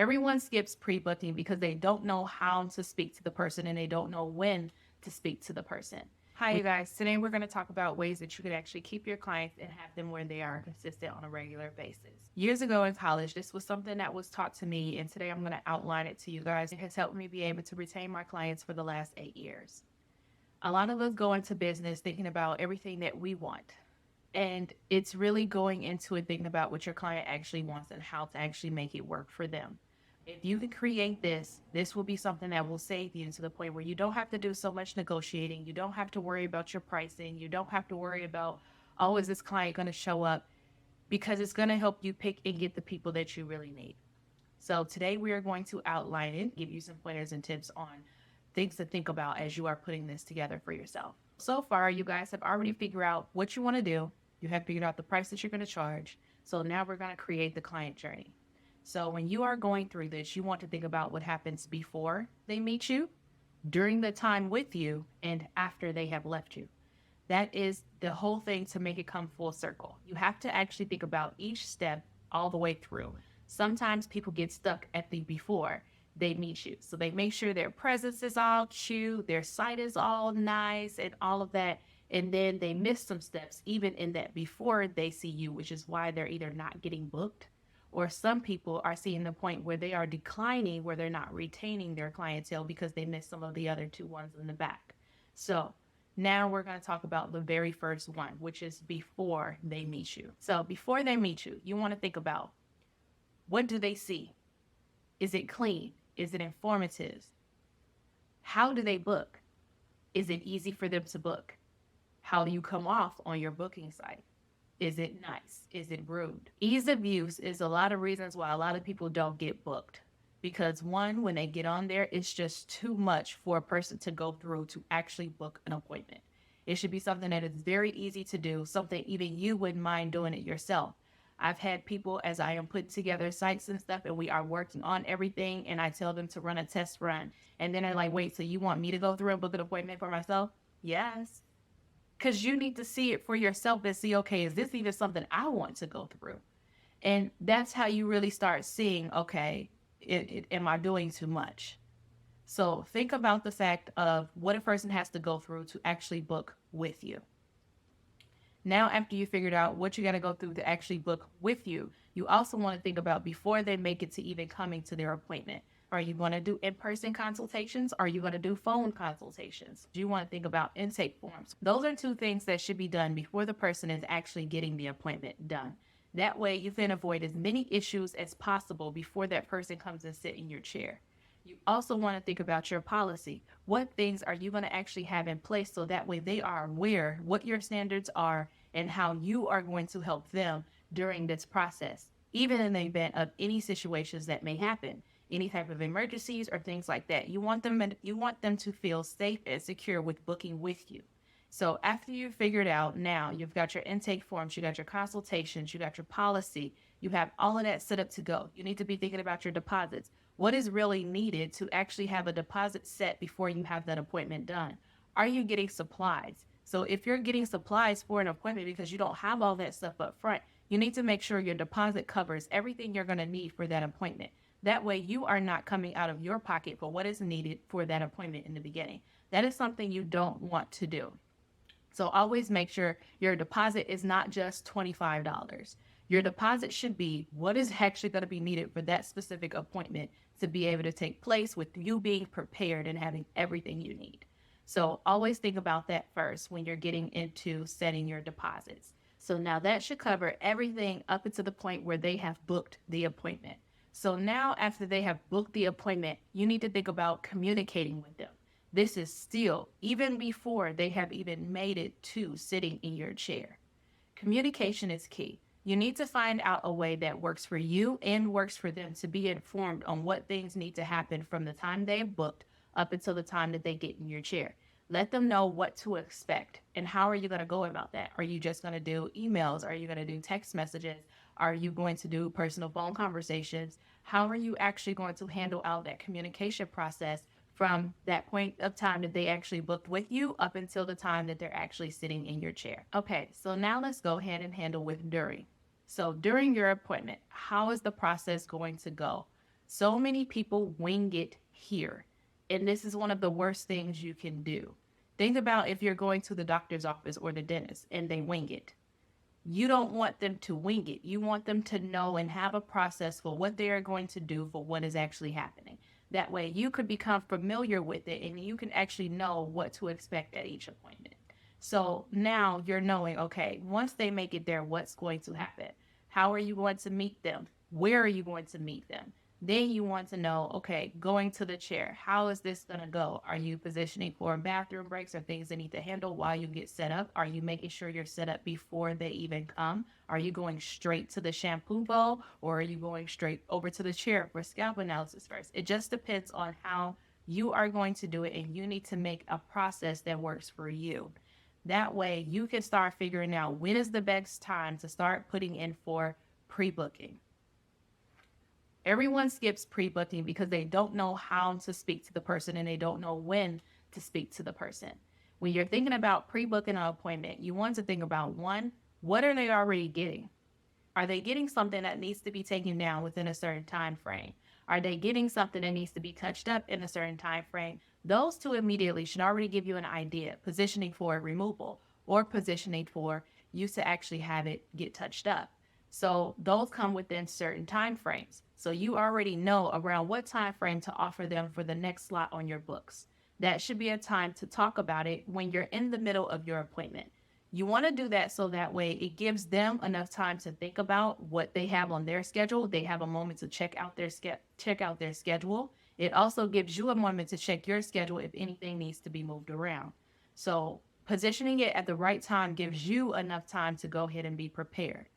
Everyone skips pre-booking because they don't know how to speak to the person and they don't know when to speak to the person. Hi, you guys. Today we're going to talk about ways that you can actually keep your clients and have them where they are consistent on a regular basis. Years ago in college, this was something that was taught to me, and today I'm going to outline it to you guys. It has helped me be able to retain my clients for the last 8 years. A lot of us go into business thinking about everything that we want. And it's really going into it thinking about what your client actually wants and how to actually make it work for them. If you can create this, this will be something that will save you to the point where you don't have to do so much negotiating. You don't have to worry about your pricing. You don't have to worry about, oh, is this client going to show up? Because it's going to help you pick and get the people that you really need. So today we are going to outline it, give you some pointers and tips on things to think about as you are putting this together for yourself. So far, you guys have already figured out what you want to do. You have figured out the price that you're going to charge. So now we're going to create the client journey. So when you are going through this, you want to think about what happens before they meet you, during the time with you, and after they have left you. That is the whole thing to make it come full circle. You have to actually think about each step all the way through. Sometimes people get stuck at the before they meet you. So they make sure their presence is all cute, their site is all nice and all of that. And then they miss some steps even in that before they see you, which is why they're either not getting booked or some people are seeing the point where they are declining, where they're not retaining their clientele because they missed some of the other two ones in the back. So now we're going to talk about the very first one, which is before they meet you. So before they meet you, you want to think about, what do they see? Is it clean? Is it informative? How do they book? Is it easy for them to book? How do you come off on your booking site? Is it nice? Is it rude? Ease of use is a lot of reasons why a lot of people don't get booked. Because one, when they get on there, it's just too much for a person to go through to actually book an appointment. It should be something that is very easy to do, something even you wouldn't mind doing it yourself. I've had people, as I am putting together sites and stuff, and we are working on everything, and I tell them to run a test run. And then they're like, wait, so you want me to go through and book an appointment for myself? Yes. Because you need to see it for yourself and see, okay, is this even something I want to go through? And that's how you really start seeing, okay, am I doing too much? So think about the fact of what a person has to go through to actually book with you. Now, after you figured out what you got to go through to actually book with you, you also want to think about before they make it to even coming to their appointment. Are you going to do in-person consultations? Or are you going to do phone consultations? Do you want to think about intake forms? Those are two things that should be done before the person is actually getting the appointment done. That way you can avoid as many issues as possible before that person comes and sit in your chair. You also want to think about your policy. What things are you going to actually have in place so that way they are aware what your standards are and how you are going to help them during this process, even in the event of any situations that may happen, any type of emergencies or things like that. You want them to feel safe and secure with booking with you. So after you've figured out, now you've got your intake forms, you got your consultations, you got your policy, you have all of that set up to go. You need to be thinking about your deposits. What is really needed to actually have a deposit set before you have that appointment done? Are you getting supplies? So if you're getting supplies for an appointment because you don't have all that stuff up front, you need to make sure your deposit covers everything you're going to need for that appointment. That way you are not coming out of your pocket for what is needed for that appointment in the beginning. That is something you don't want to do. So always make sure your deposit is not just $25. Your deposit should be what is actually going to be needed for that specific appointment to be able to take place with you being prepared and having everything you need. So always think about that first when you're getting into setting your deposits. So now that should cover everything up until the point where they have booked the appointment. So now after they have booked the appointment, you need to think about communicating with them. This is still even before they have even made it to sitting in your chair. Communication is key. You need to find out a way that works for you and works for them to be informed on what things need to happen from the time they've booked up until the time that they get in your chair. Let them know what to expect and how are you going to go about that? Are you just going to do emails? Are you going to do text messages? Are you going to do personal phone conversations? How are you actually going to handle out that communication process from that point of time that they actually booked with you up until the time that they're actually sitting in your chair? Okay, so now let's go ahead and handle with during. So during your appointment, how is the process going to go? So many people wing it here. And this is one of the worst things you can do. Think about if you're going to the doctor's office or the dentist and they wing it. You don't want them to wing it. You want them to know and have a process for what they are going to do for what is actually happening. That way you could become familiar with it and you can actually know what to expect at each appointment. So now you're knowing, okay, once they make it there, what's going to happen? How are you going to meet them? Where are you going to meet them? Then you want to know, okay, going to the chair, how is this going to go? Are you positioning for bathroom breaks or things they need to handle while you get set up? Are you making sure you're set up before they even come? Are you going straight to the shampoo bowl or are you going straight over to the chair for scalp analysis first? It just depends on how you are going to do it, and you need to make a process that works for you. That way you can start figuring out when is the best time to start putting in for pre-booking. Everyone skips pre-booking because they don't know how to speak to the person and they don't know when to speak to the person. When you're thinking about pre-booking an appointment, you want to think about, one, what are they already getting? Are they getting something that needs to be taken down within a certain time frame? Are they getting something that needs to be touched up in a certain time frame? Those two immediately should already give you an idea, positioning for removal or positioning for you to actually have it get touched up. So those come within certain time frames. So you already know around what time frame to offer them for the next slot on your books. That should be a time to talk about it when you're in the middle of your appointment. You want to do that so that way it gives them enough time to think about what they have on their schedule. They have a moment to check out their schedule. It also gives you a moment to check your schedule if anything needs to be moved around. So positioning it at the right time gives you enough time to go ahead and be prepared.